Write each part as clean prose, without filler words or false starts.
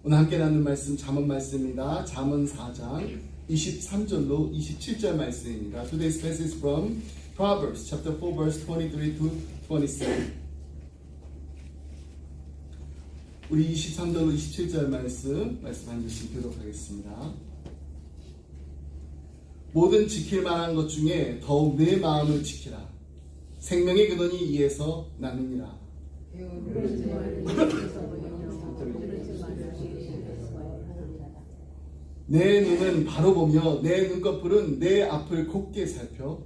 오늘 함께 나눌 말씀 잠언 말씀입니다. 잠언 4장 23절로 27절 말씀입니다. Today's passage from Proverbs chapter 4 verse 23 to 27. 우리 23절로 27절 말씀 한 절씩 읽도록 하겠습니다. 모든 지킬 만한 것 중에 더욱 내 마음을 지키라. 생명의 근원이 이에서 나느니라. 내 눈은 바로 보며 내 눈꺼풀은 내 앞을 곱게 살펴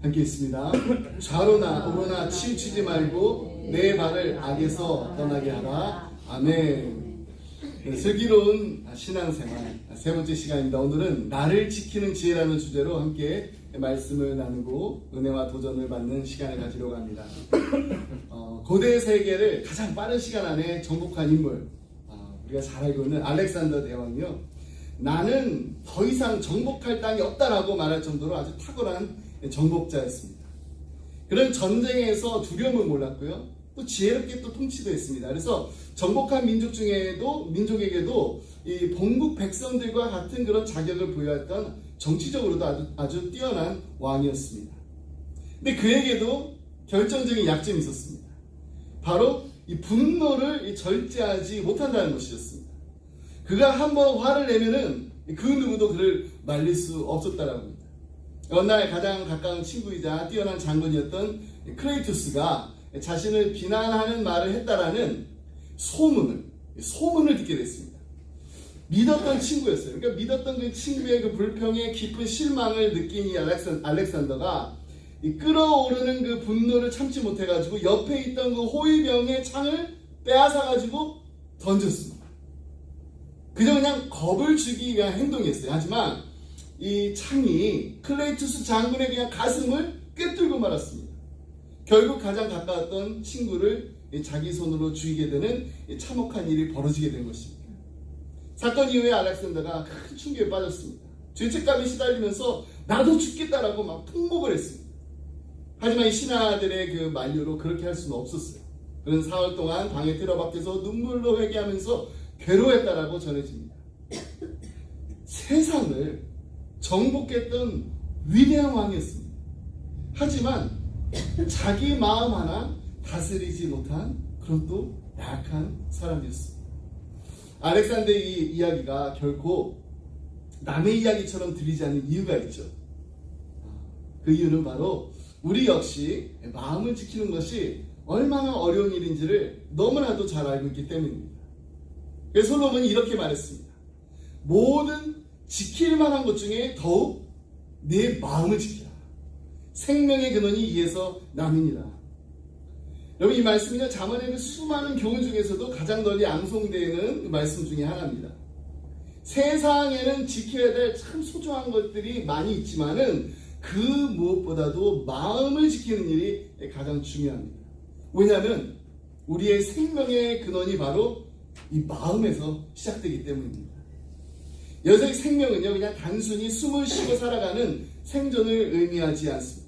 함께 있습니다. 좌로나 우로나 치우치지 말고 내 발을 악에서 떠나게 하라. 아멘. 슬기로운 신앙생활 세 번째 시간입니다. 오늘은 나를 지키는 지혜라는 주제로 함께 말씀을 나누고 은혜와 도전을 받는 시간을 가지려고 합니다. 고대 세계를 가장 빠른 시간 안에 정복한 인물, 우리가 잘 알고 있는 알렉산더 대왕이요. 나는 더 이상 정복할 땅이 없다라고 말할 정도로 아주 탁월한 정복자였습니다. 그런 전쟁에서 두려움을 몰랐고요. 또 지혜롭게 또 통치도 했습니다. 그래서 정복한 민족에게도 이 본국 백성들과 같은 그런 자격을 부여했던 정치적으로도 아주 뛰어난 왕이었습니다. 근데 그에게도 결정적인 약점이 있었습니다. 바로 이 분노를 절제하지 못한다는 것이었습니다. 그가 한번 화를 내면은 그 누구도 그를 말릴 수 없었다라고 합니다. 어느 날 가장 가까운 친구이자 뛰어난 장군이었던 크레이투스가 자신을 비난하는 말을 했다라는 소문을 듣게 됐습니다. 믿었던 친구였어요. 그러니까 믿었던 그 친구의 그 불평에 깊은 실망을 느낀 이 알렉산더가 이 끓어오르는 그 분노를 참지 못해가지고 옆에 있던 그 호위병의 창을 빼앗아가지고 던졌습니다. 그냥 겁을 주기 위한 행동이었어요. 하지만 이 창이 클레이투스 장군의 그냥 가슴을 꿰뚫고 말았습니다. 결국 가장 가까웠던 친구를 자기 손으로 죽이게 되는 참혹한 일이 벌어지게 된 것입니다. 사건 이후에 알렉산더가 큰 충격에 빠졌습니다. 죄책감에 시달리면서 나도 죽겠다라고 막 통곡을 했습니다. 하지만 이 신하들의 그 만류로 그렇게 할 수는 없었어요. 그는 4월 동안 방에 틀어박혀서 눈물로 회개하면서 괴로웠다라고 전해집니다. 세상을 정복했던 위대한 왕이었습니다. 하지만 자기 마음 하나 다스리지 못한 그런 또 약한 사람이었습니다. 알렉산더의 이 이야기가 결코 남의 이야기처럼 들리지 않는 이유가 있죠. 그 이유는 바로 우리 역시 마음을 지키는 것이 얼마나 어려운 일인지를 너무나도 잘 알고 있기 때문입니다. 그래서 솔로몬이 이렇게 말했습니다. 모든 지킬 만한 것 중에 더욱 내 마음을 지키라. 생명의 근원이 이에서 나느니라. 여러분, 이 말씀은요, 잠언의 그 수많은 교훈 중에서도 가장 널리 앙송되는 그 말씀 중에 하나입니다. 세상에는 지켜야 될 참 소중한 것들이 많이 있지만은 그 무엇보다도 마음을 지키는 일이 가장 중요합니다. 왜냐하면 우리의 생명의 근원이 바로 이 마음에서 시작되기 때문입니다. 여기서 생명은요, 그냥 단순히 숨을 쉬고 살아가는 생존을 의미하지 않습니다.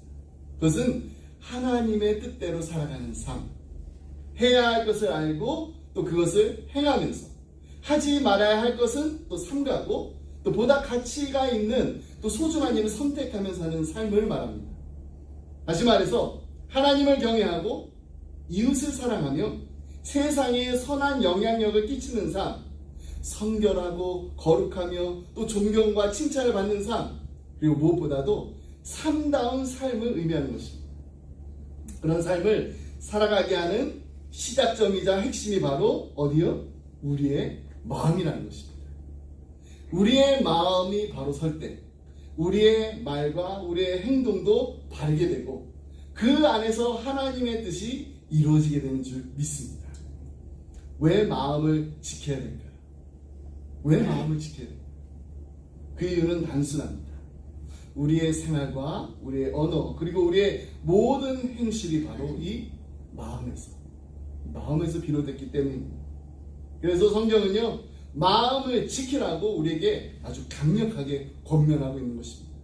그것은 하나님의 뜻대로 살아가는 삶, 해야 할 것을 알고 또 그것을 행하면서 하지 말아야 할 것은 또 삼가고 또 보다 가치가 있는 또 소중한 일을 선택하면서 사는 삶을 말합니다. 다시 말해서 하나님을 경외하고 이웃을 사랑하며 세상에 선한 영향력을 끼치는 삶, 성결하고 거룩하며 또 존경과 칭찬을 받는 삶, 그리고 무엇보다도 참다운 삶을 의미하는 것입니다. 그런 삶을 살아가게 하는 시작점이자 핵심이 바로 어디요? 우리의 마음이라는 것입니다. 우리의 마음이 바로 설 때 우리의 말과 우리의 행동도 바르게 되고 그 안에서 하나님의 뜻이 이루어지게 되는 줄 믿습니다. 왜 마음을 지켜야 될까요? 왜 마음을 지켜야 될까요? 그 이유는 단순합니다. 우리의 생활과 우리의 언어 그리고 우리의 모든 행실이 바로 이 마음에서 비롯됐기 때문입니다. 그래서 성경은요, 마음을 지키라고 우리에게 아주 강력하게 권면하고 있는 것입니다.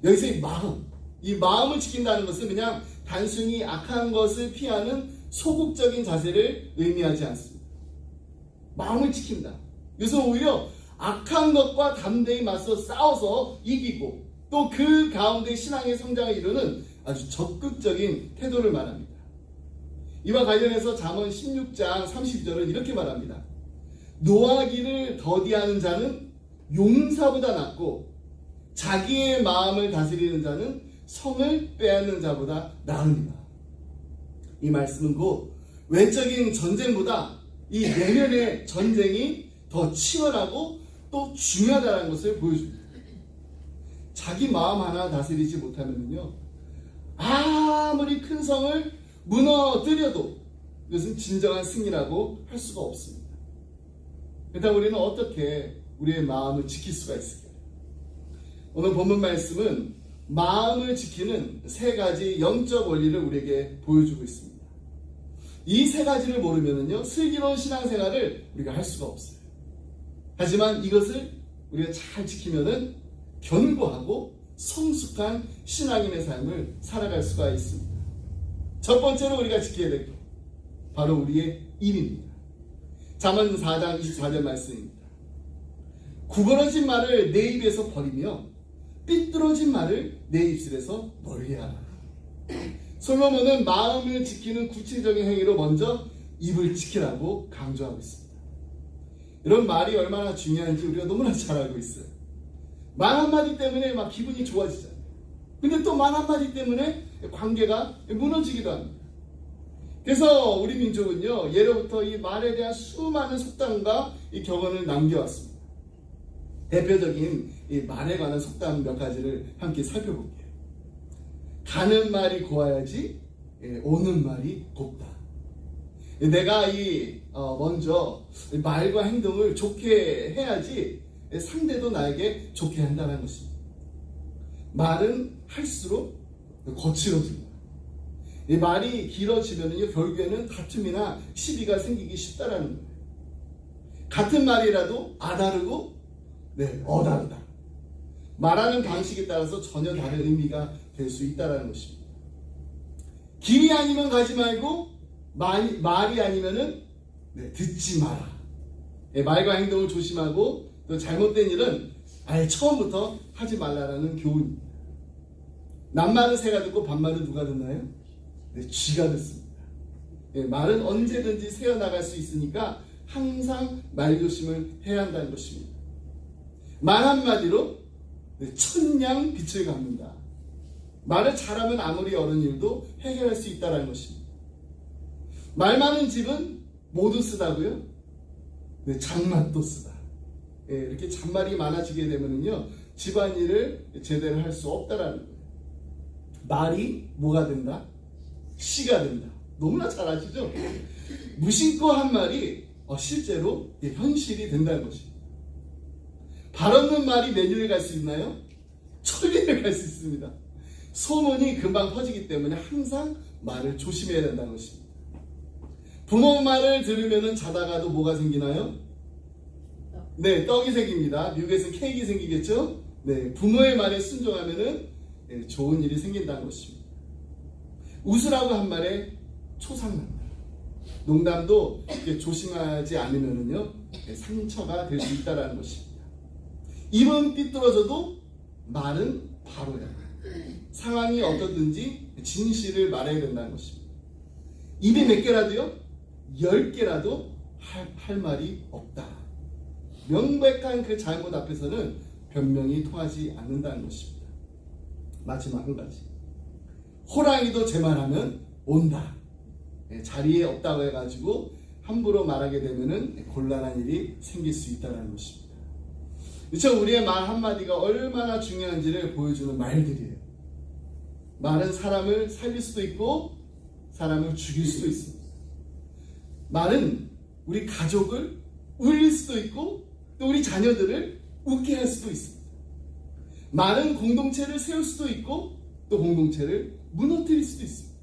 여기서 이 마음을 지킨다는 것은 그냥 단순히 악한 것을 피하는 소극적인 자세를 의미하지 않습니다. 마음을 지킨다. 그래서 오히려 악한 것과 담대히 맞서 싸워서 이기고 또 그 가운데 신앙의 성장을 이루는 아주 적극적인 태도를 말합니다. 이와 관련해서 잠언 16장 30절은 이렇게 말합니다. 노하기를 더디하는 자는 용사보다 낫고 자기의 마음을 다스리는 자는 성을 빼앗는 자보다 나으니라. 이 말씀은 곧 외적인 전쟁보다 이 내면의 전쟁이 더 치열하고 또 중요하다는 것을 보여줍니다. 자기 마음 하나 다스리지 못하면요, 아무리 큰 성을 무너뜨려도 이것은 진정한 승리라고 할 수가 없습니다. 그렇다면 우리는 어떻게 우리의 마음을 지킬 수가 있을까요? 오늘 본문 말씀은 마음을 지키는 세 가지 영적 원리를 우리에게 보여주고 있습니다. 이 세 가지를 모르면요, 슬기로운 신앙생활을 우리가 할 수가 없어요. 하지만 이것을 우리가 잘 지키면은 견고하고 성숙한 신앙인의 삶을 살아갈 수가 있습니다. 첫 번째로 우리가 지켜야 될 것, 바로 우리의 입입니다. 잠언 4장 24절 말씀입니다. 구부러진 말을 내 입에서 버리며 삐뚤어진 말을 내 입술에서 멀게 하라. 솔로몬은 마음을 지키는 구체적인 행위로 먼저 입을 지키라고 강조하고 있습니다. 이런 말이 얼마나 중요한지 우리가 너무나 잘 알고 있어요. 말 한마디 때문에 막 기분이 좋아지잖아요. 근데 또 말 한마디 때문에 관계가 무너지기도 합니다. 그래서 우리 민족은요, 예로부터 이 말에 대한 수많은 속담과 이 격언을 남겨왔습니다. 대표적인 이 말에 관한 속담 몇 가지를 함께 살펴볼게요. 가는 말이 고와야지 오는 말이 곱다. 내가 먼저 말과 행동을 좋게 해야지 상대도 나에게 좋게 한다는 것입니다. 말은 할수록 거칠어집니다. 이 말이 길어지면요, 결국에는 다툼이나 시비가 생기기 쉽다라는 거예요. 같은 말이라도 아다르고 어다르다. 말하는 방식에 따라서 전혀 다른 의미가 될 수 있다는 것입니다. 길이 아니면 가지 말고 말이 아니면은 듣지 마라. 말과 행동을 조심하고 또 잘못된 일은 아예 처음부터 하지 말라라는 교훈입니다. 낱말은 새가 듣고 반말은 누가 듣나요? 쥐가 듣습니다. 말은 언제든지 새어나갈 수 있으니까 항상 말조심을 해야 한다는 것입니다. 말 한마디로 천냥 빛을 갚는다. 말을 잘하면 아무리 어려운 일도 해결할 수 있다는 것입니다. 말 많은 집은 모두 쓰다고요? 잔맛도 쓰다. 이렇게 잔말이 많아지게 되면요, 집안일을 제대로 할 수 없다라는 거예요. 말이 뭐가 된다? 시가 된다. 너무나 잘 아시죠? 무심코 한 말이 실제로 현실이 된다는 것입니다. 발 없는 말이 맨유를 갈 수 있나요? 천리를 갈 수 있습니다. 소문이 금방 퍼지기 때문에 항상 말을 조심해야 된다는 것입니다. 부모 말을 들으면 자다가도 뭐가 생기나요? 떡이 생깁니다. 미국에서는 케이크가 생기겠죠? 부모의 말에 순종하면 좋은 일이 생긴다는 것입니다. 웃으라고 한 말에 초상난다. 농담도 조심하지 않으면요, 상처가 될 수 있다는 것입니다. 입은 삐뚤어져도 말은 바로야. 상황이 어떻든지 진실을 말해야 된다는 것입니다. 입이 몇 개라도요? 10개라도 할 말이 없다. 명백한 그 잘못 앞에서는 변명이 통하지 않는다는 것입니다. 마지막 한 가지. 호랑이도 제 말하면 온다. 자리에 없다고 해가지고 함부로 말하게 되면은 곤란한 일이 생길 수 있다는 것입니다. 그렇죠? 우리의 말 한마디가 얼마나 중요한지를 보여주는 말들이에요. 말은 사람을 살릴 수도 있고 사람을 죽일 수도 있습니다. 말은 우리 가족을 울릴 수도 있고 또 우리 자녀들을 웃게 할 수도 있습니다. 말은 공동체를 세울 수도 있고 또 공동체를 무너뜨릴 수도 있습니다.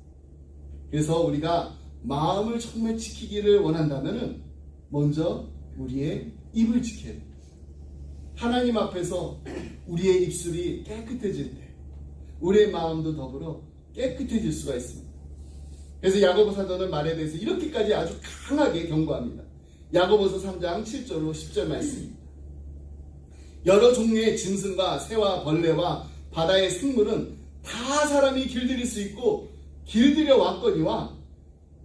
그래서 우리가 마음을 정말 지키기를 원한다면 먼저 우리의 입을 지켜야 됩니다. 하나님 앞에서 우리의 입술이 깨끗해질 때 우리의 마음도 더불어 깨끗해질 수가 있습니다. 그래서 야고보 사도는 말에 대해서 이렇게까지 아주 강하게 경고합니다. 야고보서 3장 7절로 10절 말씀입니다. 여러 종류의 짐승과 새와 벌레와 바다의 생물은 다 사람이 길들일 수 있고 길들여 왔거니와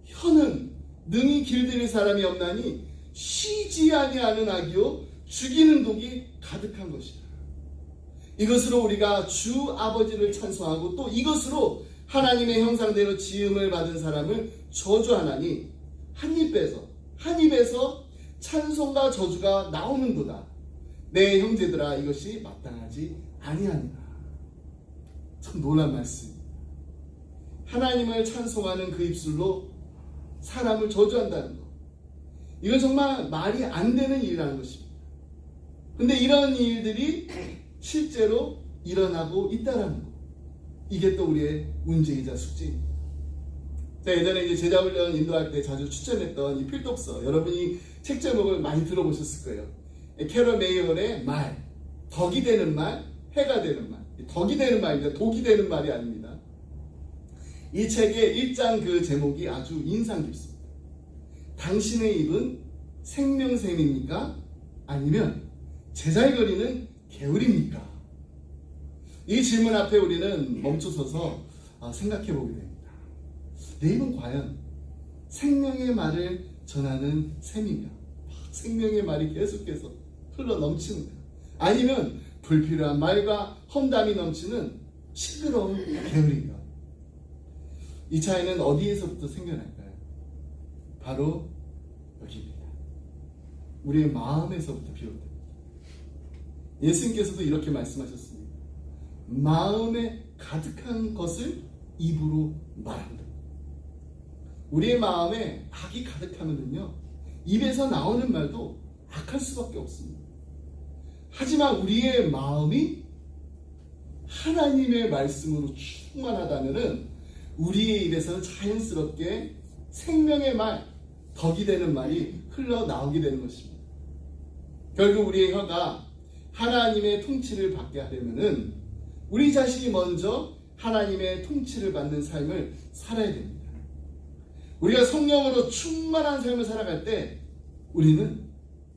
혀는 능히 길들일 사람이 없나니 쉬지 아니하는 악이요 죽이는 독이 가득한 것이라. 이것으로 우리가 주 아버지를 찬송하고 또 이것으로 하나님의 형상대로 지음을 받은 사람을 저주하나니 한 입에서 찬송과 저주가 나오는도다. 내 형제들아, 이것이 마땅하지 아니하니라. 참 놀라운 말씀입니다. 하나님을 찬송하는 그 입술로 사람을 저주한다는 것, 이건 정말 말이 안 되는 일이라는 것입니다. 근데 이런 일들이 실제로 일어나고 있다는 것, 이게 또 우리의 문제이자 숙제입니다. 예전에 이제 제자훈련 인도할 때 자주 추천했던 이 필독서, 여러분이 책 제목을 많이 들어보셨을 거예요. 캐럴 메이얼의 말, 덕이 되는 말, 해가 되는 말. 덕이 되는 말입니다. 독이 되는 말이 아닙니다. 이 책의 1장 그 제목이 아주 인상 깊습니다. 당신의 입은 생명샘입니까? 아니면 제잘거리는 개울입니까? 이 질문 앞에 우리는 멈춰서서 생각해 보게 됩니다. 내 입은 과연 생명의 말을 전하는 샘인가? 생명의 말이 계속해서 흘러 넘치는가? 아니면 불필요한 말과 험담이 넘치는 시끄러운 개울인가? 이 차이는 어디에서부터 생겨날까요? 바로 여기입니다. 우리의 마음에서부터 비롯됩니다. 예수님께서도 이렇게 말씀하셨습니다. 마음에 가득한 것을 입으로 말한다. 우리의 마음에 악이 가득하면요, 입에서 나오는 말도 악할 수밖에 없습니다. 하지만 우리의 마음이 하나님의 말씀으로 충만하다면 우리의 입에서는 자연스럽게 생명의 말, 덕이 되는 말이 흘러나오게 되는 것입니다. 결국 우리의 혀가 하나님의 통치를 받게 하려면 우리 자신이 먼저 하나님의 통치를 받는 삶을 살아야 됩니다. 우리가 성령으로 충만한 삶을 살아갈 때 우리는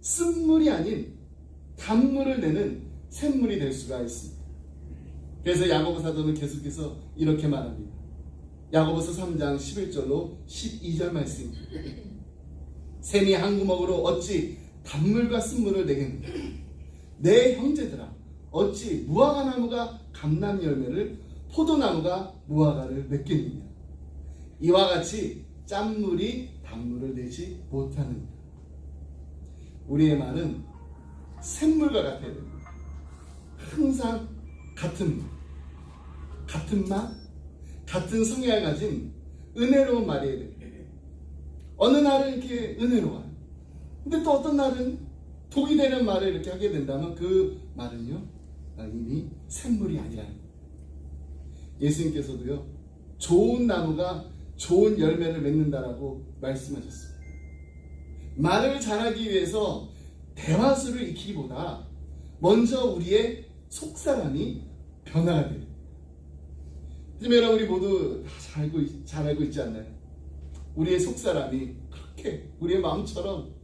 쓴물이 아닌 단물을 내는 샘물이 될 수가 있습니다. 그래서 야고보 사도는 계속해서 이렇게 말합니다. 야고보서 3장 11절로 12절 말씀입니다. 샘이 한 구멍으로 어찌 단물과 쓴물을 내겠느냐? 내 형제들아, 어찌 무화과 나무가 감람 열매를, 포도나무가 무화과를 맺겠느냐? 이와 같이 짠물이 단물을 내지 못하느니라. 우리의 말은 샘물과 같아야 됩니다. 항상 같은 말, 같은 맛, 같은 성향을 가진 은혜로운 말이어야 됩니다. 어느 날은 이렇게 은혜로워요. 근데 또 어떤 날은 독이 되는 말을 이렇게 하게 된다면 그 말은요, 이미 샘물이 아니라는 거예요. 예수님께서도요, 좋은 나무가 좋은 열매를 맺는다라고 말씀하셨습니다. 말을 잘하기 위해서 대화수를 익히기보다 먼저 우리의 속사람이 변화가 돼요. 지금 여러분, 우리 모두 다 잘 알고 있지 않나요? 우리의 속사람이 그렇게 우리의 마음처럼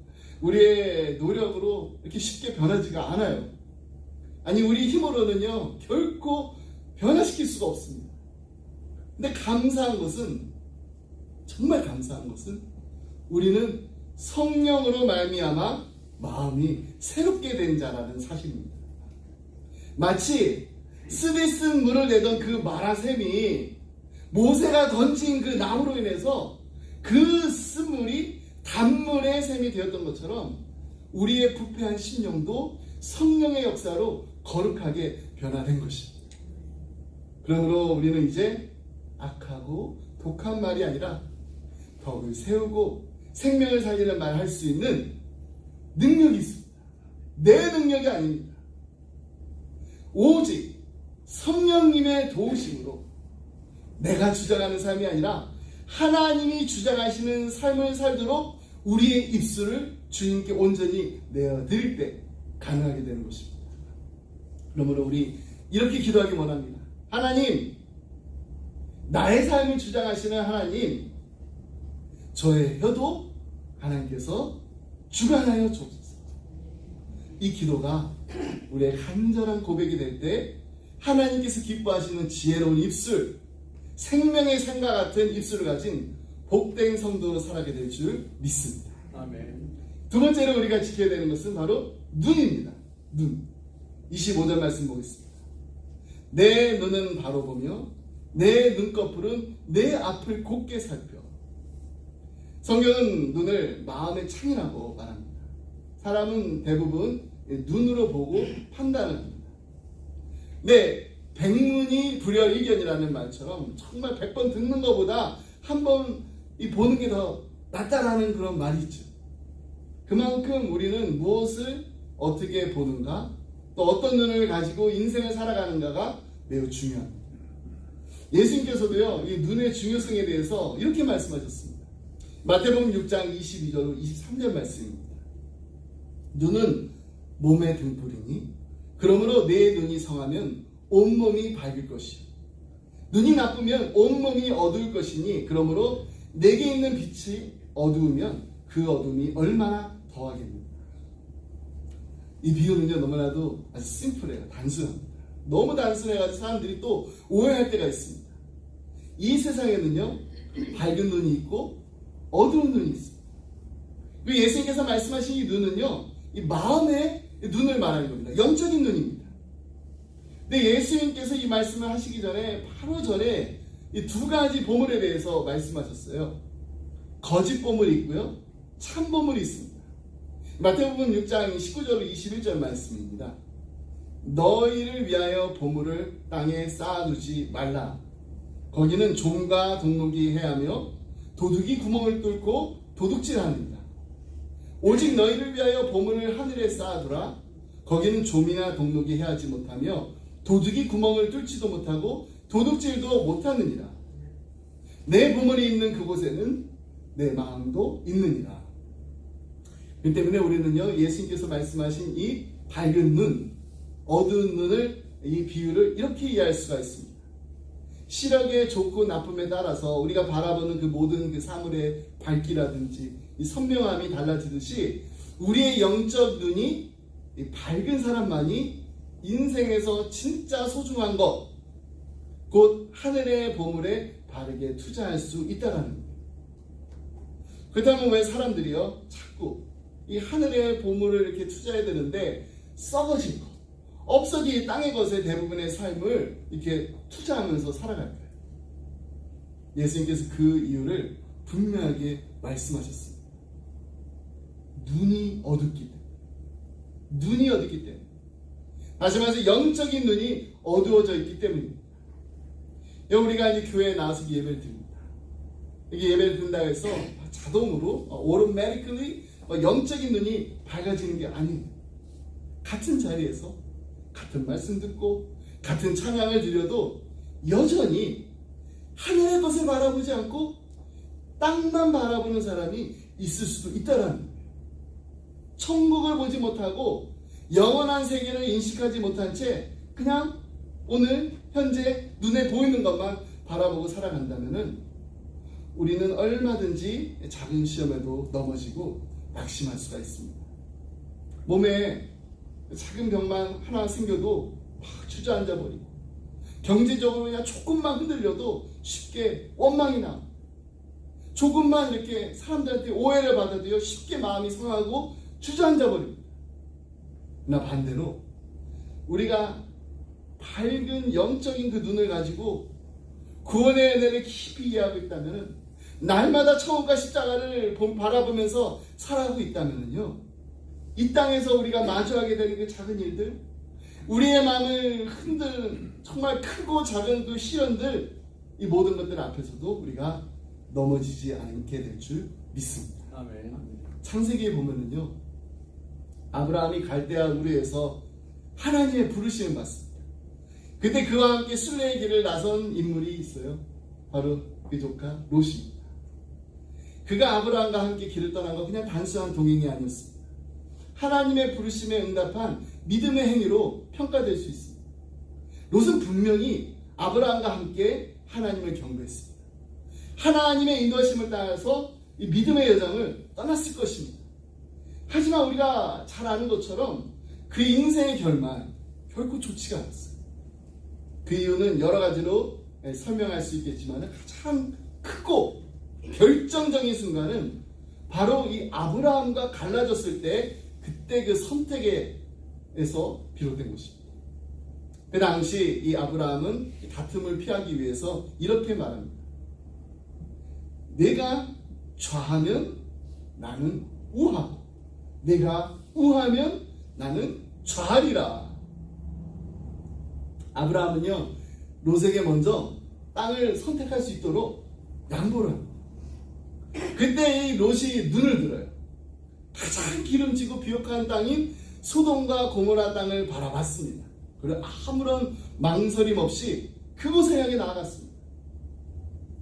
우리의 노력으로 이렇게 쉽게 변하지가 않아요. 아니, 우리 힘으로는요 결코 변화시킬 수가 없습니다. 근데 감사한 것은, 정말 감사한 것은, 우리는 성령으로 말미암아 마음이 새롭게 된 자라는 사실입니다. 마치 쓰디 쓴 물을 내던 그 마라샘이 모세가 던진 그 나무로 인해서 그 쓴물이 단물의 샘이 되었던 것처럼 우리의 부패한 심령도 성령의 역사로 거룩하게 변화된 것입니다. 그러므로 우리는 이제 악하고 독한 말이 아니라 덕을 세우고 생명을 살리는 말을 할 수 있는 능력이 있습니다. 내 능력이 아닙니다. 오직 성령님의 도우심으로 내가 주장하는 삶이 아니라 하나님이 주장하시는 삶을 살도록 우리의 입술을 주님께 온전히 내어드릴 때 가능하게 되는 것입니다. 그러므로 우리 이렇게 기도하기 원합니다. 하나님, 나의 삶을 주장하시는 하나님, 저의 혀도 하나님께서 주관하여 주옵소서. 이 기도가 우리의 간절한 고백이 될 때 하나님께서 기뻐하시는 지혜로운 입술, 생명의 생과 같은 입술을 가진 복된 성도로 살아가게 될 줄 믿습니다. 아멘. 두 번째로 우리가 지켜야 되는 것은 바로 눈입니다. 눈. 25절 말씀 보겠습니다. 내 눈은 바로 보며 내 눈꺼풀은 내 앞을 곧게 살펴. 성경은 눈을 마음의 창이라고 말합니다. 사람은 대부분 눈으로 보고 판단을 합니다. 네, 백문이 불여일견이라는 말처럼 정말 100번 듣는 것보다 한 번 보는 게 더 낫다라는 그런 말이 있죠. 그만큼 우리는 무엇을 어떻게 보는가, 또 어떤 눈을 가지고 인생을 살아가는가가 매우 중요합니다. 예수님께서도요, 이 눈의 중요성에 대해서 이렇게 말씀하셨습니다. 마태복음 6장 22절로 23절 말씀입니다. 눈은 몸의 등불이니 그러므로 내 눈이 성하면 온몸이 밝을 것이요 눈이 나쁘면 온몸이 어두울 것이니 그러므로 내게 있는 빛이 어두우면 그 어둠이 얼마나 더하겠는가. 이 비유는요 너무나도 아주 심플해요. 단순합니다. 너무 단순해가지고 사람들이 또 오해할 때가 있습니다. 이 세상에는요 밝은 눈이 있고 어두운 눈이 있습니다. 그리고 예수님께서 말씀하신 이 눈은요 이 마음의 눈을 말하는 겁니다. 영적인 눈입니다. 근데 예수님께서 이 말씀을 하시기 전에 바로 전에 이 두 가지 보물에 대해서 말씀하셨어요. 거짓 보물이 있고요 참 보물이 있습니다. 마태복음 6장 19절로 21절 말씀입니다. 너희를 위하여 보물을 땅에 쌓아두지 말라. 거기는 좀과 동록이 해하며 도둑이 구멍을 뚫고 도둑질하느니라. 오직 너희를 위하여 보물을 하늘에 쌓아두라. 거기는 좀이나 동록이 해하지 못하며 도둑이 구멍을 뚫지도 못하고 도둑질도 못하느니라. 내 보물이 있는 그곳에는 내 마음도 있느니라. 그 때문에 우리는요 예수님께서 말씀하신 이 밝은 눈, 어두운 눈을 이 비유를 이렇게 이해할 수가 있습니다. 시력의 좋고 나쁨에 따라서 우리가 바라보는 그 모든 그 사물의 밝기라든지 이 선명함이 달라지듯이 우리의 영적 눈이 이 밝은 사람만이 인생에서 진짜 소중한 것, 곧 하늘의 보물에 바르게 투자할 수 있다라는 거예요. 그렇다면 왜 사람들이요 자꾸 이 하늘의 보물을 이렇게 투자해야 되는데 썩어진 것, 없어진 땅의 것에 대부분의 삶을 이렇게 투자하면서 살아갈까요? 예수님께서 그 이유를 분명하게 말씀하셨습니다. 눈이 어둡기 때문에. 눈이 어둡기 때문에. 다시 말해서 영적인 눈이 어두워져 있기 때문입니다. 우리가 이제 교회에 나와서 예배를 드립니다. 이게 예배를 드린다고 해서 자동으로 automatically 영적인 눈이 밝아지는 게 아닙니다. 같은 자리에서 같은 말씀 듣고 같은 찬양을 드려도 여전히 하늘의 것을 바라보지 않고 땅만 바라보는 사람이 있을 수도 있다라는 거예요. 천국을 보지 못하고 영원한 세계를 인식하지 못한 채 그냥 오늘 현재 눈에 보이는 것만 바라보고 살아간다면은 우리는 얼마든지 작은 시험에도 넘어지고 낙심할 수가 있습니다. 몸에 작은 병만 하나 생겨도 막 주저앉아 버리고 경제적으로 그냥 조금만 흔들려도 쉽게 원망이 나고 조금만 이렇게 사람들한테 오해를 받아도요 쉽게 마음이 상하고 주저앉아 버립니다. 그러나 반대로 우리가 밝은 영적인 그 눈을 가지고 구원의 은혜를 깊이 이해하고 있다면 날마다 천국과 십자가를 바라보면서 살아가고 있다면요 이 땅에서 우리가 마주하게 되는 그 작은 일들, 우리의 마음을 흔드는 정말 크고 작은 그 시련들, 이 모든 것들 앞에서도 우리가 넘어지지 않게 될 줄 믿습니다. 아멘. 창세기에 보면은요 아브라함이 갈대아 우르에서 하나님의 부르심을 받습니다. 그때 그와 함께 순례의 길을 나선 인물이 있어요. 바로 그 조카 롯입니다. 그가 아브라함과 함께 길을 떠난 건 그냥 단순한 동행이 아니었습니다. 하나님의 부르심에 응답한 믿음의 행위로 평가될 수 있습니다. 롯은 분명히 아브라함과 함께 하나님을 경배했습니다. 하나님의 인도하심을 따라서 이 믿음의 여정을 떠났을 것입니다. 하지만 우리가 잘 아는 것처럼 그 인생의 결말 결코 좋지가 않았어요. 그 이유는 여러 가지로 설명할 수 있겠지만 가장 크고 결정적인 순간은 바로 이 아브라함과 갈라졌을 때 그때 그 선택에서 비롯된 것입니다. 그 당시 이 아브라함은 다툼을 피하기 위해서 이렇게 말합니다. 내가 좌하면 나는 우하고 내가 우하면 나는 좌하리라. 아브라함은요 롯에게 먼저 땅을 선택할 수 있도록 양보를 합니다. 그때 이 롯이 눈을 들어요. 가장 기름지고 비옥한 땅인 소돔과 고모라 땅을 바라봤습니다. 그리고 아무런 망설임 없이 그곳을 향해 나아갔습니다.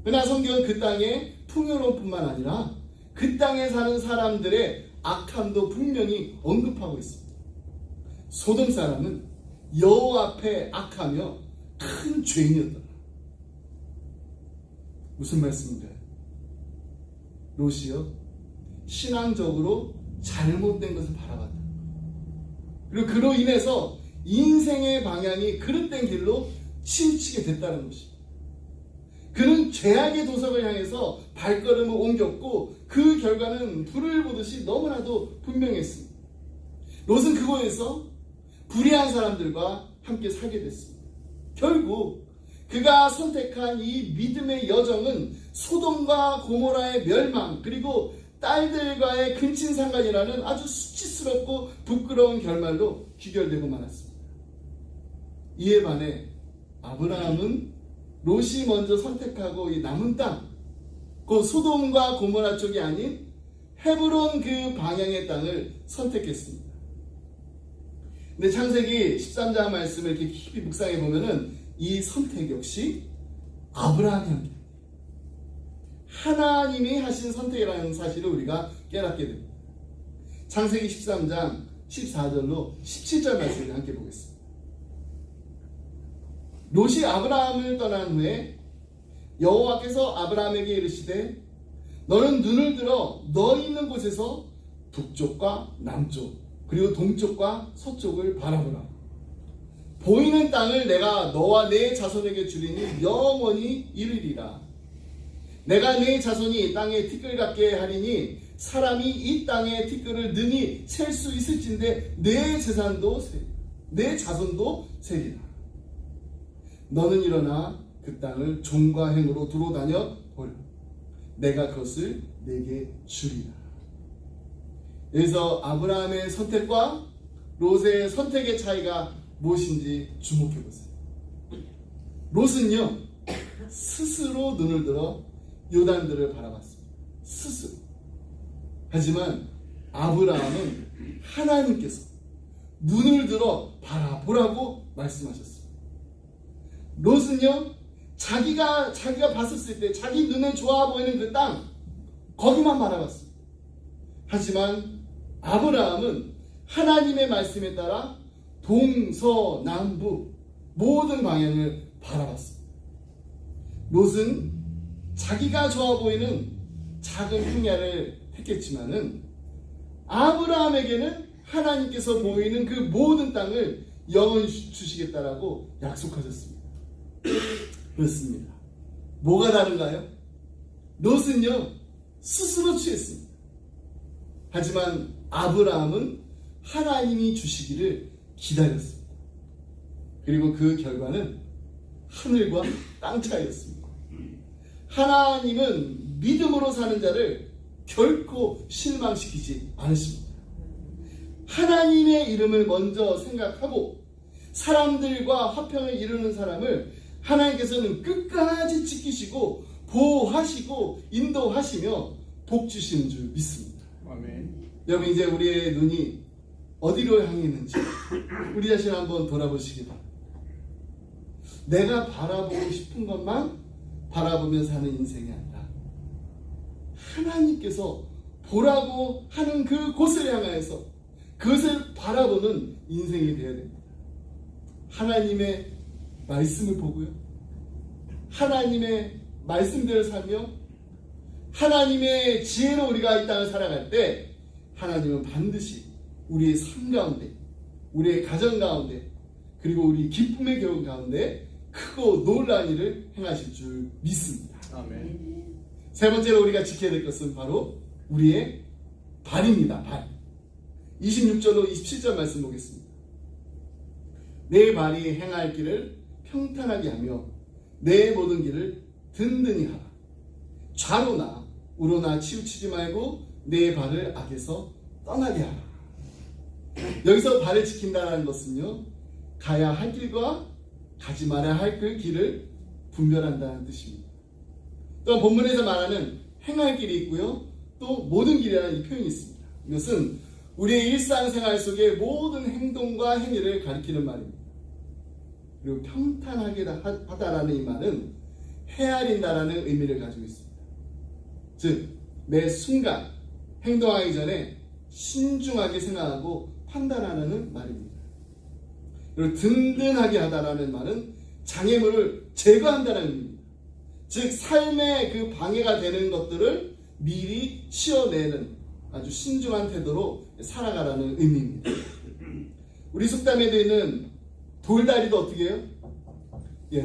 그러나 성경은 그 땅의 풍요로움뿐만 아니라 그 땅에 사는 사람들의 악함도 분명히 언급하고 있습니다. 소돔 사람은 여호와 앞에 악하며 큰 죄인이었더라. 무슨 말씀인가요? 롯이요 신앙적으로 잘못된 것을 바라봤다. 그리고 그로 인해서 인생의 방향이 그릇된 길로 치우치게 됐다는 것입니다. 그는 죄악의 도석을 향해서 발걸음을 옮겼고 그 결과는 불을 보듯이 너무나도 분명했습니다. 롯은 그곳에서 불의한 사람들과 함께 살게 됐습니다. 결국 그가 선택한 이 믿음의 여정은 소돔과 고모라의 멸망 그리고 딸들과의 근친상간이라는 아주 수치스럽고 부끄러운 결말로 귀결되고 말았습니다. 이에 반해 아브라함은 롯이 먼저 선택하고 이 남은 땅, 그 소돔과 고모라 쪽이 아닌 헤브론 그 방향의 땅을 선택했습니다. 근데 창세기 13장 말씀을 이렇게 깊이 묵상해 보면은 이 선택 역시 아브라함이 한 게 하나님이 하신 선택이라는 사실을 우리가 깨닫게 됩니다. 창세기 13장 14절로 17절 말씀을 함께 보겠습니다. 롯이 아브라함을 떠난 후에 여호와께서 아브라함에게 이르시되 너는 눈을 들어 너 있는 곳에서 북쪽과 남쪽 그리고 동쪽과 서쪽을 바라보라. 보이는 땅을 내가 너와 내 자손에게 주리니 영원히 이르리라. 내가 내 자손이 땅에 티끌 같게 하리니 사람이 이 땅의 티끌을 능히 셀 수 있을진데 내 재산도 내 자손도 세리라. 너는 일어나 그 땅을 종과 행으로 두루 다녀 보라. 내가 그것을 내게 주리라. 여기서 아브라함의 선택과 롯의 선택의 차이가 무엇인지 주목해 보세요. 롯은요 스스로 눈을 들어 요단들을 바라봤습니다. 스스로. 하지만 아브라함은 하나님께서 눈을 들어 바라보라고 말씀하셨습니다. 롯은요 자기가 봤었을 때 자기 눈에 좋아 보이는 그 땅 거기만 바라봤습니다. 하지만 아브라함은 하나님의 말씀에 따라 동서남북 모든 방향을 바라봤습니다. 롯은 자기가 좋아 보이는 작은 평야를 택했지만은 아브라함에게는 하나님께서 보이는 그 모든 땅을 영원히 주시겠다라고 약속하셨습니다. 그렇습니다. 뭐가 다른가요? 롯은요 스스로 취했습니다. 하지만 아브라함은 하나님이 주시기를 기다렸습니다. 그리고 그 결과는 하늘과 땅 차이였습니다. 하나님은 믿음으로 사는 자를 결코 실망시키지 않으십니다. 하나님의 이름을 먼저 생각하고 사람들과 화평을 이루는 사람을 하나님께서는 끝까지 지키시고 보호하시고 인도하시며 복 주시는 줄 믿습니다. 아멘. 여러분 이제 우리의 눈이 어디로 향해 있는지 우리 자신을 한번 돌아보시기 바랍니다. 내가 바라보고 싶은 것만 바라보며 사는 인생이 아니라 하나님께서 보라고 하는 그 곳을 향하여서 그것을 바라보는 인생이 되어야 됩니다. 하나님의 말씀을 보고요. 하나님의 말씀대로 살며 하나님의 지혜로 우리가 이 땅을 살아갈 때 하나님은 반드시 우리의 삶 가운데, 우리의 가정 가운데, 그리고 우리 기쁨의 경험 가운데 크고 놀라운 일을 행하실 줄 믿습니다. 아멘. 세 번째로 우리가 지켜야 될 것은 바로 우리의 발입니다. 발. 26절로 27절 말씀 보겠습니다. 내 발이 행할 길을 평탄하게 하며 내 모든 길을 든든히 하라. 좌로나 우로나 치우치지 말고 내 발을 악에서 떠나게 하라. 여기서 발을 지킨다는 것은요, 가야 할 길과 가지 말아야 할 그 길을 분별한다는 뜻입니다. 또 본문에서 말하는 행할 길이 있고요, 또 모든 길이라는 이 표현이 있습니다. 이것은 우리의 일상생활 속의 모든 행동과 행위를 가리키는 말입니다. 그리고 평탄하게 하다라는 이 말은 헤아린다라는 의미를 가지고 있습니다. 즉, 매 순간 행동하기 전에 신중하게 생각하고 판단하는 말입니다. 그리고 든든하게 하다라는 말은 장애물을 제거한다는 의미입니다. 즉, 삶의 그 방해가 되는 것들을 미리 치워내는 아주 신중한 태도로 살아가라는 의미입니다. 우리 속담에도 있는 돌다리도 어떻게 해요?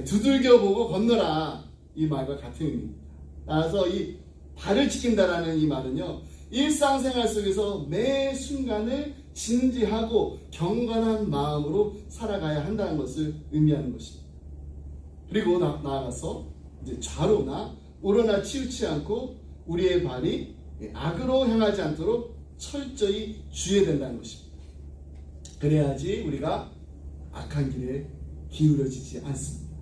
두들겨 보고 건너라, 이 말과 같은 의미입니다. 따라서 이 발을 지킨다라는 이 말은요, 일상생활 속에서 매 순간을 진지하고 경건한 마음으로 살아가야 한다는 것을 의미하는 것입니다. 그리고 나아가서 이제 좌로나 우로나 치우치지 않고 우리의 발이 악으로 향하지 않도록 철저히 주의해야 된다는 것입니다. 그래야지 우리가 악한 길에 기울어지지 않습니다.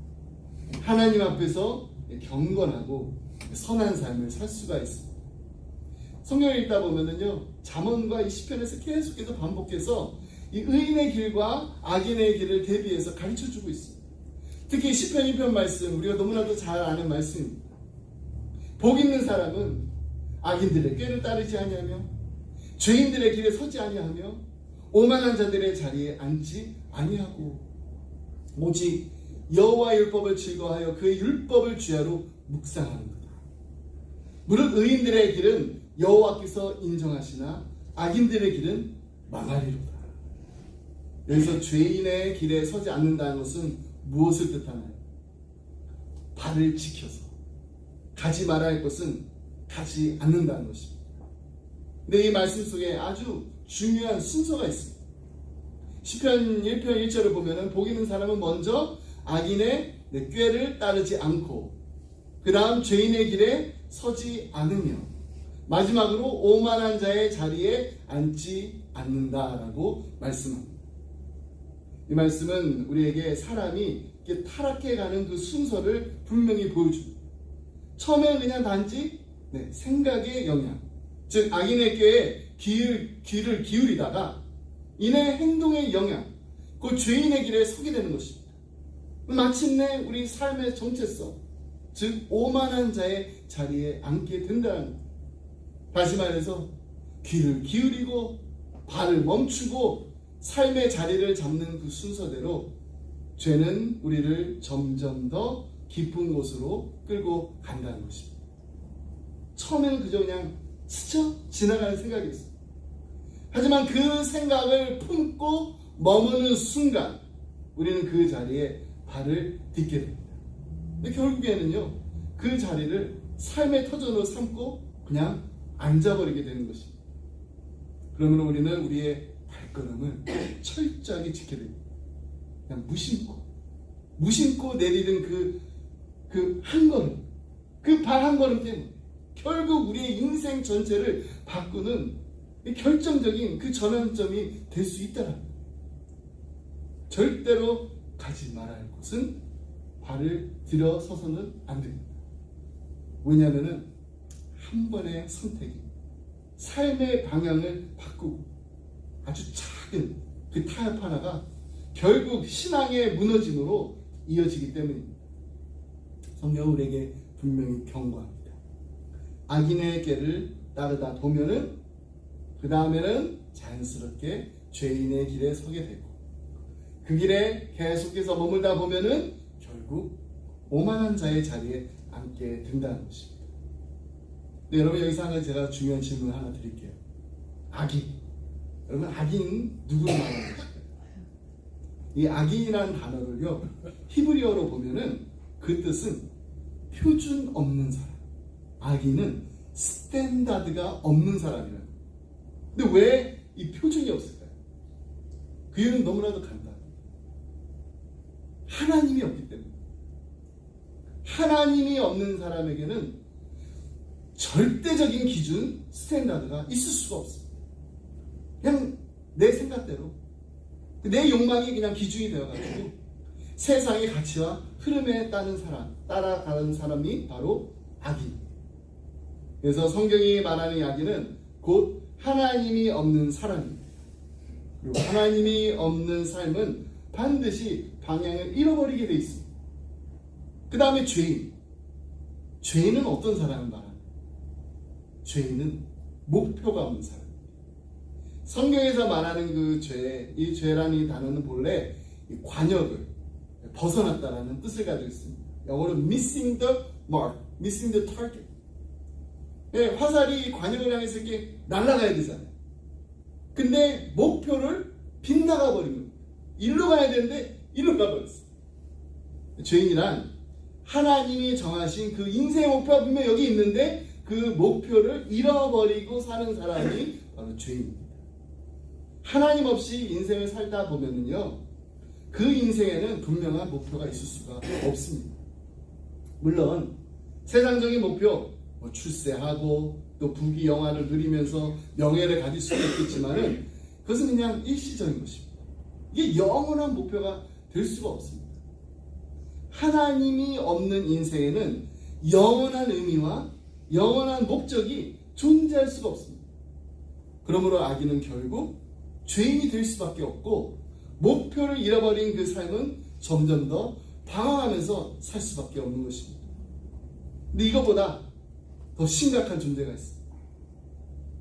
하나님 앞에서 경건하고 선한 삶을 살 수가 있습니다. 성경을 읽다 보면은요, 잠언과 이 시편에서 계속해서 반복해서 이 의인의 길과 악인의 길을 대비해서 가르쳐 주고 있습니다. 특히 시편 1편 말씀, 우리가 너무나도 잘 아는 말씀입니다. 복 있는 사람은 악인들의 꾀를 따르지 아니하며 죄인들의 길에 서지 아니하며 오만한 자들의 자리에 앉지 아니하고 오직 여호와의 율법을 즐거워하여 그의 율법을 주야로 묵상하는도다. 무릇 의인들의 길은 여호와께서 인정하시나 악인들의 길은 망하리로다. 여기서 죄인의 길에 서지 않는다는 것은 무엇을 뜻하나요? 발을 지켜서 가지 말아야 할 것은 가지 않는다는 것입니다. 근데 이 말씀 속에 아주 중요한 순서가 있습니다. 시편 1편 1절을 보면은 복 있는 사람은 먼저 악인의 꾀를 따르지 않고 그 다음 죄인의 길에 서지 않으며 마지막으로 오만한 자의 자리에 앉지 않는다라고 말씀합니다. 이 말씀은 우리에게 사람이 타락해가는 그 순서를 분명히 보여줍니다. 처음에는 그냥 단지 생각의 영향, 즉 악인의 꾀에 귀를 기울이다가 이내 행동의 영향, 그 죄인의 길에 서게 되는 것입니다. 마침내 우리 삶의 정체성, 즉 오만한 자의 자리에 앉게 된다는 것. 다시 말해서 귀를 기울이고 발을 멈추고 삶의 자리를 잡는 그 순서대로 죄는 우리를 점점 더 깊은 곳으로 끌고 간다는 것입니다. 처음에는 그저 그냥 스쳐 지나가는 생각이었습니다. 하지만 그 생각을 품고 머무는 순간 우리는 그 자리에 발을 딛게 됩니다. 근데 결국에는요, 그 자리를 삶의 터전으로 삼고 그냥 앉아버리게 되는 것입니다. 그러므로 우리는 우리의 발걸음을 철저하게 지켜야 됩니다. 그냥 무심코 내디딘 그 한 걸음, 그 발 한 걸음 때문에 결국 우리의 인생 전체를 바꾸는 결정적인 그 전환점이 될 수 있다라는 거예요. 절대로 가지 말아야 할 곳은 발을 들어서서는 안 됩니다. 왜냐하면 한 번의 선택이 삶의 방향을 바꾸고 아주 작은 그 타협 하나가 결국 신앙의 무너짐으로 이어지기 때문입니다. 성경은 우리에게 분명히 경고합니다. 악인의 길을 따르다 보면은 그 다음에는 자연스럽게 죄인의 길에 서게 되고 그 길에 계속해서 머물다 보면은 결국 오만한 자의 자리에 앉게 된다는 것입니다. 네, 여러분 여기서 한 가지 제가 중요한 질문을 하나 드릴게요. 악인. 여러분 악인 누구를 말하는 것일까요? 이 악인이라는 단어를요 히브리어로 보면은 그 뜻은 표준 없는 사람. 악인은 스탠다드가 없는 사람이라는 거예요. 근데 왜 이 표준이 없을까요? 그 이유는 너무나도 간단해요. 하나님이 없기 때문에. 하나님이 없는 사람에게는 절대적인 기준, 스탠다드가 있을 수가 없습니다. 그냥 내 생각대로 내 욕망이 그냥 기준이 되어가지고 세상의 가치와 흐름에 따라가는 사람이 바로 악인. 그래서 성경이 말하는 악인은 곧 하나님이 없는 사람입니다. 그리고 하나님이 없는 삶은 반드시 방향을 잃어버리게 돼 있습니다. 그 다음에 죄인. 죄인은 어떤 사람을 말합니까? 죄인은 목표가 없는 사람입니다. 성경에서 말하는 그 죄, 이 죄라는 이 단어는 본래 이 관역을 벗어났다라는 뜻을 가지고 있습니다. 영어로 missing the mark, missing the target. 네, 화살이 관역을 향해서 이렇게 날아가야 되잖아요. 근데 목표를 빗나가 버린 겁니다. 일로 가야 되는데 일로 가버렸어요. 죄인이란 하나님이 정하신 그 인생의 목표가 분명 여기 있는데 그 목표를 잃어버리고 사는 사람이 바로 죄인입니다. 하나님 없이 인생을 살다 보면은요, 그 인생에는 분명한 목표가 있을 수가 없습니다. 물론 세상적인 목표, 출세하고 또 부귀영화를 누리면서 명예를 가질 수도 있겠지만은 그것은 그냥 일시적인 것입니다. 이게 영원한 목표가 될 수가 없습니다. 하나님이 없는 인생에는 영원한 의미와 영원한 목적이 존재할 수가 없습니다. 그러므로 악인은 결국 죄인이 될 수밖에 없고 목표를 잃어버린 그 삶은 점점 더 방황하면서 살 수밖에 없는 것입니다. 근데 이거보다 더 심각한 존재가 있습니다.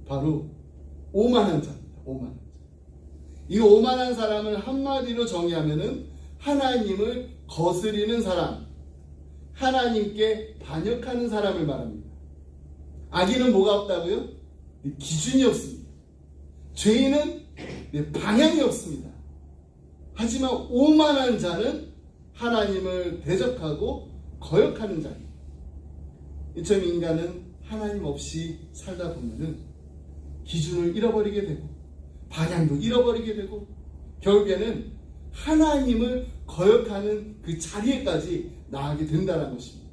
바로 오만한 자입니다. 오만한 자. 이 오만한 사람을 한마디로 정의하면은 하나님을 거스리는 사람, 하나님께 반역하는 사람을 말합니다. 악인은 뭐가 없다고요? 기준이 없습니다. 죄인은 방향이 없습니다. 하지만 오만한 자는 하나님을 대적하고 거역하는 자입니다. 이처럼 인간은 하나님 없이 살다 보면은 기준을 잃어버리게 되고 방향도 잃어버리게 되고 결국에는 하나님을 거역하는 그 자리에까지 나가게 된다는 것입니다.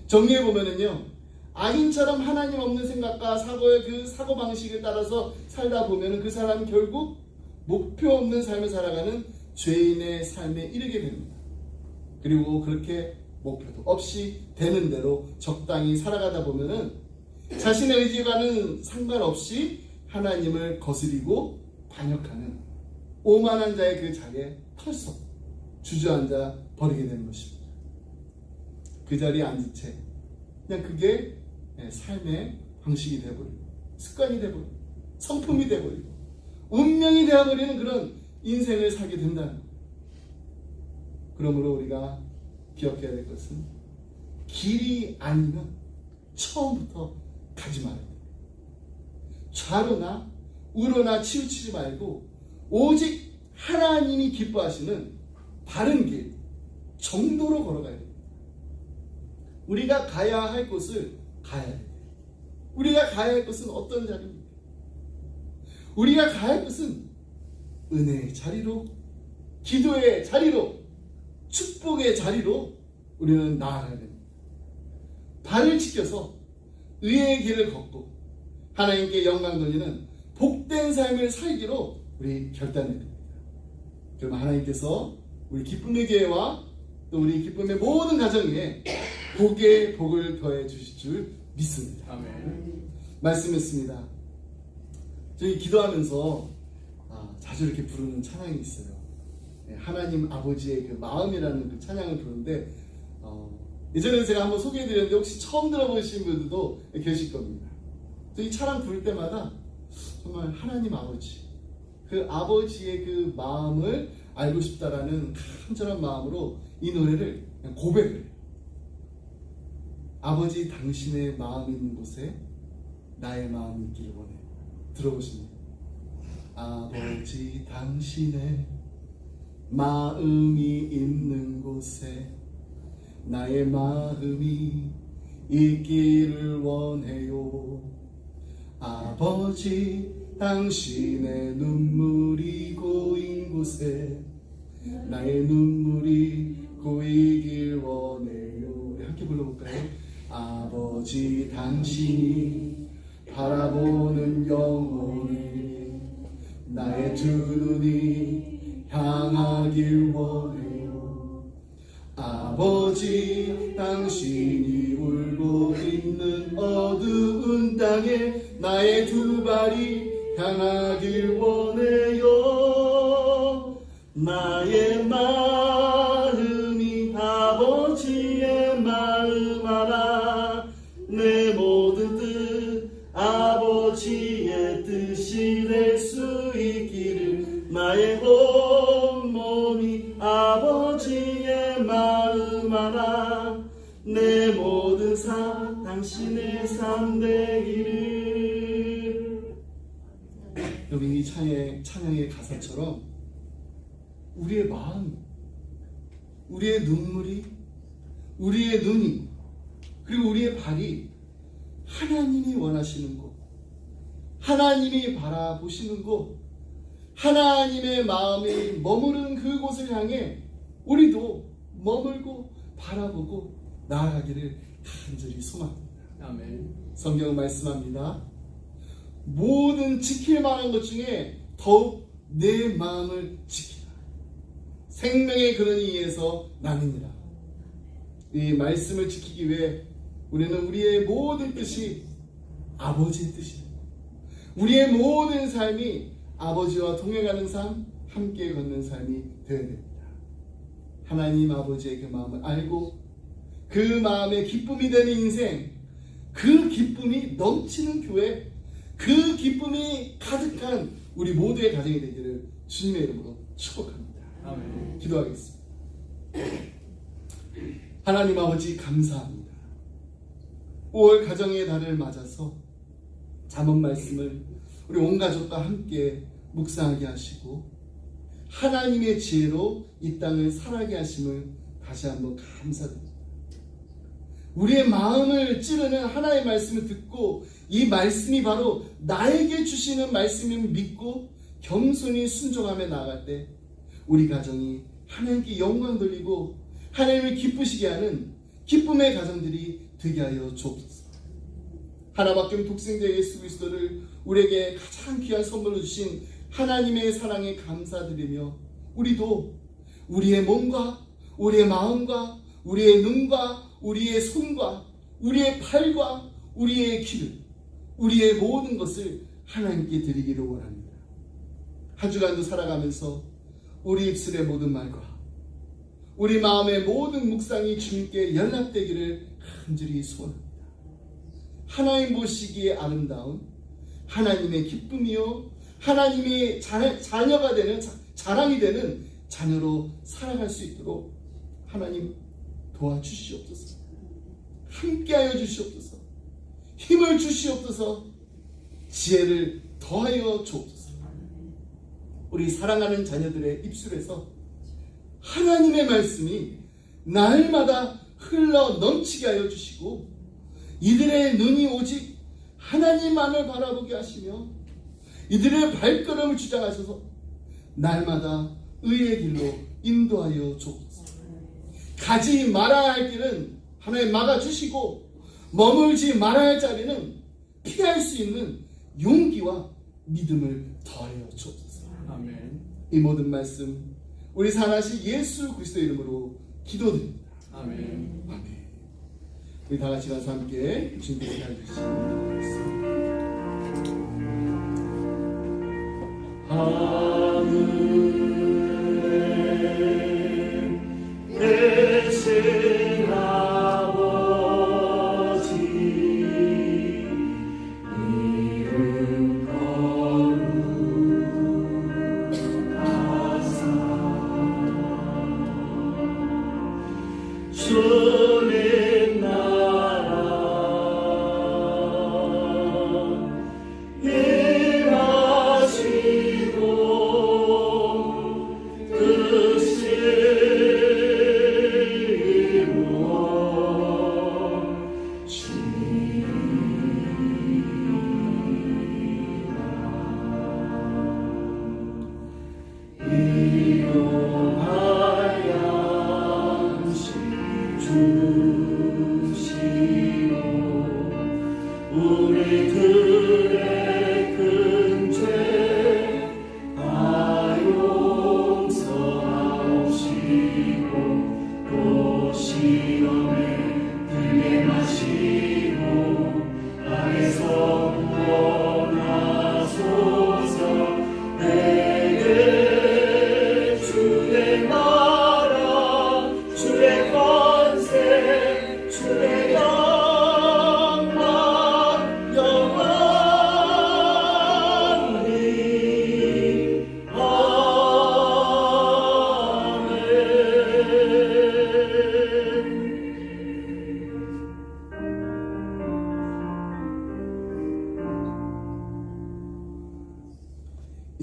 정리해 보면은요, 악인처럼 하나님 없는 생각과 사고의 그 사고방식을 따라서 살다 보면은 그 사람은 결국 목표 없는 삶을 살아가는 죄인의 삶에 이르게 됩니다. 그리고 그렇게 목표도 없이 되는 대로 적당히 살아가다 보면은 자신의 의지와는 상관없이 하나님을 거스리고 반역하는 오만한 자의 그 자리에 털썩 주저앉아 버리게 되는 것입니다. 그 자리에 앉은 채 그냥 그게 삶의 방식이 되어버리고 습관이 되어버리고 성품이 되어버리고 운명이 되어버리는 그런 인생을 살게 된다는 거예요. 그러므로 우리가 기억해야 될 것은 길이 아니면 처음부터 가지 말아야 돼요. 좌로나 우로나 치우치지 말고 오직 하나님이 기뻐하시는 바른 길, 정도로 걸어가야 됩니다. 우리가 가야 할 곳을 가야 돼요. 우리가 가야 할 것은 어떤 자리입니까? 우리가 가야 할 것은 은혜의 자리로, 기도의 자리로, 축복의 자리로 우리는 나아가야 됩니다. 발을 지켜서 의의 길을 걷고 하나님께 영광 돌리는 복된 삶을 살기로 우리 결단해야 됩니다. 그러면 하나님께서 우리 기쁨의 교회와 또 우리 기쁨의 모든 가정 위에 복의 복을 더해 주실 줄 믿습니다. 아멘. 말씀했습니다. 저희 기도하면서 자주 이렇게 부르는 찬양이 있어요. 하나님 아버지의 그 마음이라는 그 찬양을 부르는데 예전에 제가 한번 소개해드렸는데 혹시 처음 들어보신 분들도 계실 겁니다. 이 찬양 부를 때마다 정말 하나님 아버지, 그 아버지의 그 마음을 알고 싶다라는 간절한 마음으로 이 노래를 그냥 고백을 해요. 아버지 당신의 마음이 있는 곳에 나의 마음이 있기를 원해요. 들어보십니다. 아버지 당신의 마음이 있는 곳에 나의 마음이 있기를 원해요. 아버지 당신의 눈물이 고인 곳에 나의 눈물이 고이길 원해요. 함께 불러볼까요? 아버지 당신이 바라보는 영혼이 나의 두 눈이 향하길 원해요. 아버지 당신이 울고 있는 어두운 땅에 나의 두 발이 향하길 원해요. 나의 마음이 아버지의 마음 알아. 내 모든 뜻 아버지의 뜻이 될 수 있기를. 나의 온몸이 아버지의 마음 알아. 내 모든 삶 당신의 삶 되기를. 여러분, 이 찬양의 가사처럼 우리의 마음, 우리의 눈물이, 우리의 눈이, 그리고 우리의 발이 하나님이 원하시는 곳, 하나님이 바라보시는 곳, 하나님의 마음이 머무른 그곳을 향해 우리도 머물고 바라보고 나아가기를 간절히 소망합니다. 아멘. 성경은 말씀합니다. 모든 지킬 만한 것 중에 더욱 내 마음을 지키라. 생명의 근원이에서 나느니라. 이 말씀을 지키기 위해 우리는 우리의 모든 뜻이 아버지의 뜻이다. 우리의 모든 삶이 아버지와 동행하는 삶, 함께 걷는 삶이 되어야 됩니다. 하나님 아버지의 그 마음을 알고 그 마음의 기쁨이 되는 인생, 그 기쁨이 넘치는 교회, 그 기쁨이 가득한 우리 모두의 가정이 되기를 주님의 이름으로 축복합니다. 아멘. 기도하겠습니다. 하나님 아버지 감사합니다. 5월 가정의 달을 맞아서 잠언 말씀을 우리 온 가족과 함께 묵상하게 하시고 하나님의 지혜로 이 땅을 살아게 하심을 다시 한번 감사드립니다. 우리의 마음을 찌르는 하나의 말씀을 듣고 이 말씀이 바로 나에게 주시는 말씀임을 믿고 겸손히 순종하며 나아갈 때 우리 가정이 하나님께 영광 돌리고 하나님을 기쁘시게 하는 기쁨의 가정들이 되게 하여 주옵소서. 하나밖에 없는 독생자 예수 그리스도를 우리에게 가장 귀한 선물로 주신 하나님의 사랑에 감사드리며 우리도 우리의 몸과 우리의 마음과 우리의 눈과 우리의 손과 우리의 팔과 우리의 귀를 우리의 모든 것을 하나님께 드리기를 원합니다. 한 주간도 살아가면서 우리 입술의 모든 말과 우리 마음의 모든 묵상이 주님께 연락되기를 간절히 소원합니다. 하나님 보시기에 아름다운 하나님의 기쁨이요 하나님의 자녀가 되는 자랑이 되는 자녀로 살아갈 수 있도록 하나님 도와주시옵소서. 함께하여 주시옵소서. 힘을 주시옵소서. 지혜를 더하여 주옵소서. 우리 사랑하는 자녀들의 입술에서 하나님의 말씀이 날마다 흘러 넘치게 하여 주시고 이들의 눈이 오직 하나님만을 바라보게 하시며 이들의 발걸음을 주장하셔서 날마다 의의 길로 인도하여 주옵소서. 가지 말아야 할 길은 하나님 막아주시고 머물지 말아야 할 자리는 피할 수 있는 용기와 믿음을 더하여 주옵소서. 아멘. 이 모든 말씀 우리 살아신 예수 그리스도의 이름으로 기도드립니다. 아멘. 아멘. 우리 다 같이 가서 함께 주님께서 가르치시는 말씀. 하늘에 계신 아버지 이름 거룩하사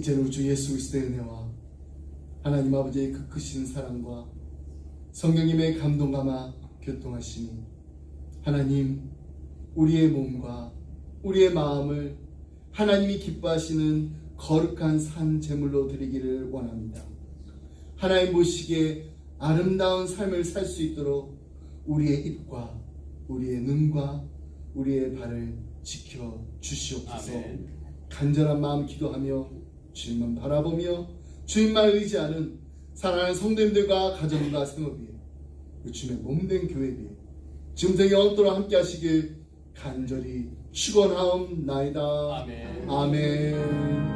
이제는 우주 예수 그리스도의 은혜와 하나님 아버지의 그 크신 사랑과 성령님의 감동감화 교통하심이 하나님 우리의 몸과 우리의 마음을 하나님이 기뻐하시는 거룩한 산 제물로 드리기를 원합니다. 하나님 보시기에 아름다운 삶을 살 수 있도록 우리의 입과 우리의 눈과 우리의 발을 지켜 주시옵소서. 아멘. 간절한 마음 기도하며 주님만 바라보며 주님만 의지하는 사랑하는 성도님들과 가정과 생업이 주님의 몸된 교회 위에 지금부터 영원토록 함께 하시길 간절히 축원하옵나이다. 아멘. 아멘.